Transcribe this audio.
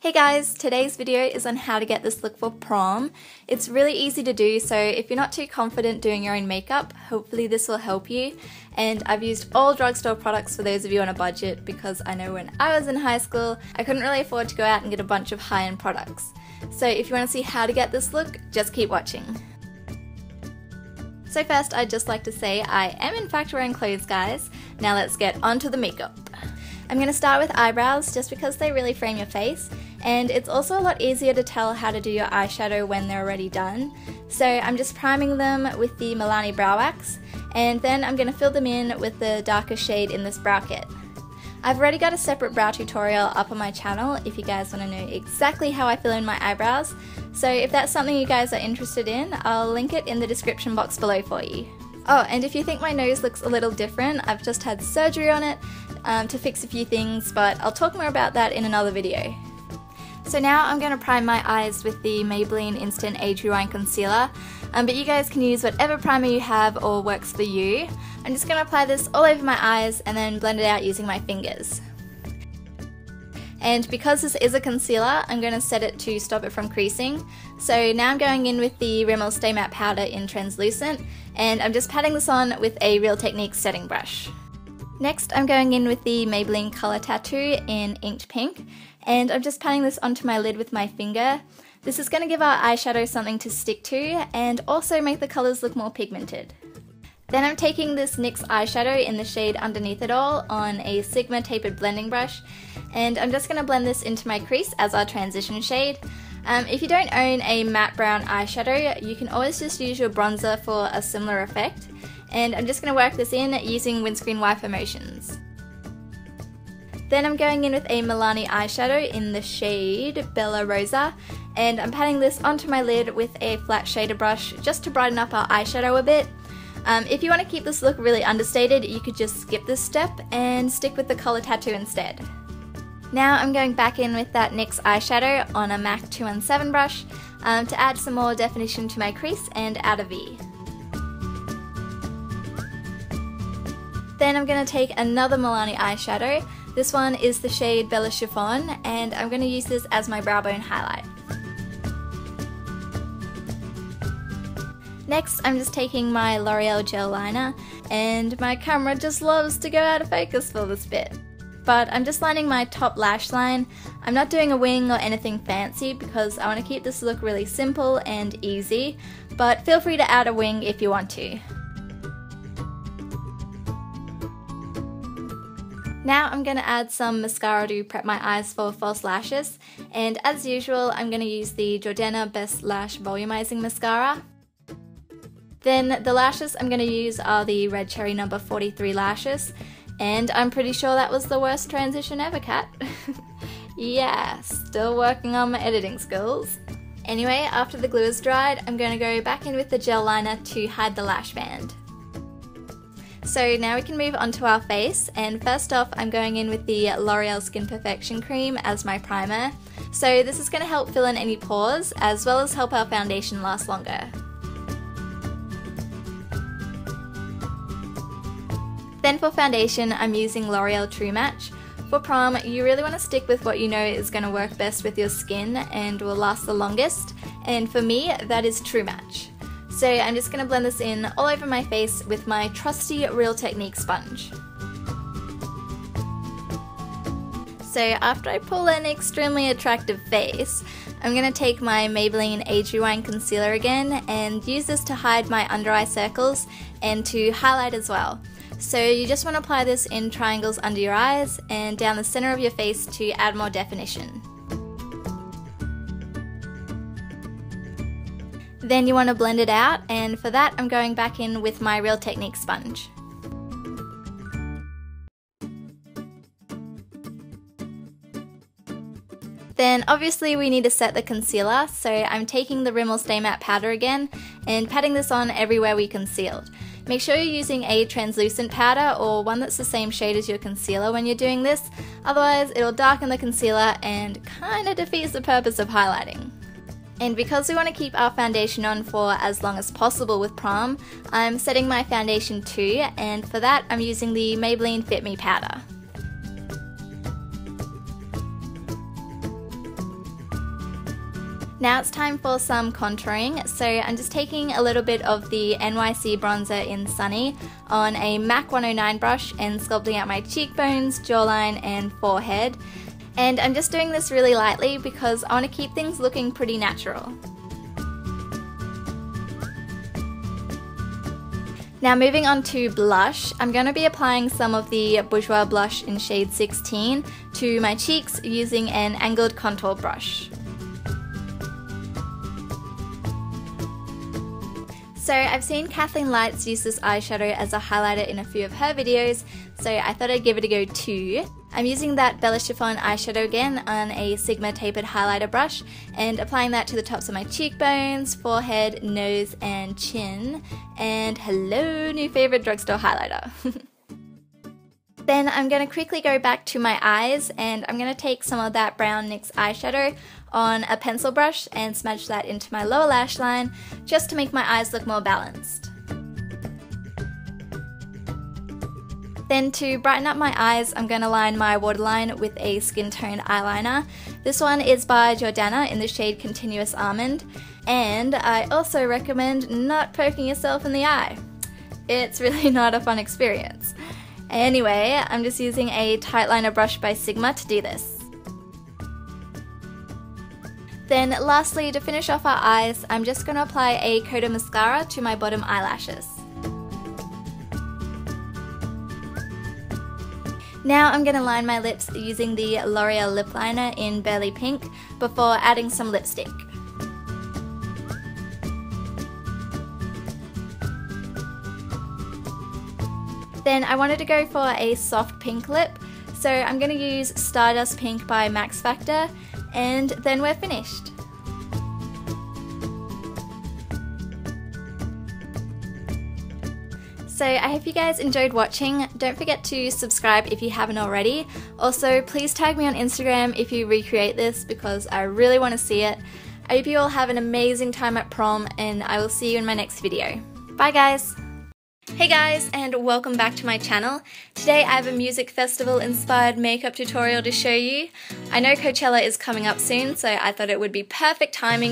Hey guys, today's video is on how to get this look for prom. It's really easy to do, so if you're not too confident doing your own makeup, hopefully this will help you. And I've used all drugstore products for those of you on a budget because I know when I was in high school, I couldn't really afford to go out and get a bunch of high-end products. So if you want to see how to get this look, just keep watching. So first, I'd just like to say I am in fact wearing clothes, guys. Now let's get onto the makeup. I'm going to start with eyebrows just because they really frame your face, and it's also a lot easier to tell how to do your eyeshadow when they're already done. So I'm just priming them with the Milani Brow Wax, and then I'm going to fill them in with the darker shade in this brow kit. I've already got a separate brow tutorial up on my channel if you guys want to know exactly how I fill in my eyebrows, so if that's something you guys are interested in, I'll link it in the description box below for you. Oh, and if you think my nose looks a little different, I've just had surgery on it to fix a few things, but I'll talk more about that in another video. So now I'm going to prime my eyes with the Maybelline Instant Age Rewind Concealer, but you guys can use whatever primer you have or works for you. I'm just going to apply this all over my eyes and then blend it out using my fingers. And because this is a concealer, I'm going to set it to stop it from creasing. So now I'm going in with the Rimmel Stay Matte Powder in Translucent, and I'm just patting this on with a Real Techniques setting brush. Next, I'm going in with the Maybelline Colour Tattoo in Inked Pink, and I'm just patting this onto my lid with my finger. This is going to give our eyeshadow something to stick to and also make the colours look more pigmented. Then I'm taking this NYX eyeshadow in the shade Underneath It All on a Sigma tapered blending brush, and I'm just going to blend this into my crease as our transition shade. If you don't own a matte brown eyeshadow, you can always just use your bronzer for a similar effect. And I'm just going to work this in using windscreen wiper motions. Then I'm going in with a Milani eyeshadow in the shade Bella Rosa, and I'm patting this onto my lid with a flat shader brush just to brighten up our eyeshadow a bit. If you want to keep this look really understated, you could just skip this step and stick with the Colour Tattoo instead. Now I'm going back in with that NYX eyeshadow on a MAC 217 brush to add some more definition to my crease and add a V. Then I'm going to take another Milani eyeshadow. This one is the shade Bella Chiffon, and I'm going to use this as my brow bone highlight. Next, I'm just taking my L'Oreal gel liner, and my camera just loves to go out of focus for this bit. But I'm just lining my top lash line. I'm not doing a wing or anything fancy because I want to keep this look really simple and easy, but feel free to add a wing if you want to. Now I'm going to add some mascara to prep my eyes for false lashes, and as usual I'm going to use the Jordanna Best Lash Volumising Mascara. Then the lashes I'm going to use are the Red Cherry No. 43 lashes, and I'm pretty sure that was the worst transition ever, Kat. Yeah, still working on my editing skills. Anyway, after the glue is dried, I'm going to go back in with the gel liner to hide the lash band. So now we can move on to our face, and first off I'm going in with the L'Oreal Skin Perfection Cream as my primer. So this is going to help fill in any pores as well as help our foundation last longer. Then for foundation I'm using L'Oreal True Match. For prom, you really want to stick with what you know is going to work best with your skin and will last the longest, and for me that is True Match. So I'm just going to blend this in all over my face with my trusty Real Techniques sponge. So after I pull an extremely attractive face, I'm going to take my Maybelline Age Rewind Concealer again and use this to hide my under eye circles and to highlight as well. So you just want to apply this in triangles under your eyes and down the center of your face to add more definition. Then you want to blend it out, and for that I'm going back in with my Real Techniques sponge. Then obviously we need to set the concealer, so I'm taking the Rimmel Stay Matte Powder again and patting this on everywhere we concealed. Make sure you're using a translucent powder or one that's the same shade as your concealer when you're doing this, otherwise it'll darken the concealer and kinda defeats the purpose of highlighting. And because we want to keep our foundation on for as long as possible with prom, I'm setting my foundation too, and for that I'm using the Maybelline Fit Me powder. Now it's time for some contouring, so I'm just taking a little bit of the NYC bronzer in Sunny on a MAC 109 brush and sculpting out my cheekbones, jawline and forehead. And I'm just doing this really lightly because I want to keep things looking pretty natural. Now moving on to blush, I'm going to be applying some of the Bourjois blush in shade 16 to my cheeks using an angled contour brush. So I've seen Kathleen Lights use this eyeshadow as a highlighter in a few of her videos, so I thought I'd give it a go too. I'm using that Bella Chiffon eyeshadow again on a Sigma tapered highlighter brush and applying that to the tops of my cheekbones, forehead, nose and chin. And hello, new favourite drugstore highlighter. Then I'm going to quickly go back to my eyes and I'm going to take some of that brown NYX eyeshadow on a pencil brush and smudge that into my lower lash line just to make my eyes look more balanced. Then to brighten up my eyes, I'm going to line my waterline with a skin tone eyeliner. This one is by Jordanna in the shade Continuous Almond, and I also recommend not poking yourself in the eye. It's really not a fun experience. Anyway, I'm just using a tight liner brush by Sigma to do this. Then lastly, to finish off our eyes, I'm just going to apply a coat of mascara to my bottom eyelashes. Now I'm going to line my lips using the L'Oreal lip liner in Burly Pink before adding some lipstick. Then I wanted to go for a soft pink lip, so I'm going to use Stardust Pink by Max Factor, and then we're finished. So I hope you guys enjoyed watching. Don't forget to subscribe if you haven't already. Also, please tag me on Instagram if you recreate this because I really want to see it. I hope you all have an amazing time at prom and I will see you in my next video. Bye guys! Hey guys, and welcome back to my channel. Today I have a music festival inspired makeup tutorial to show you. I know Coachella is coming up soon, so I thought it would be perfect timing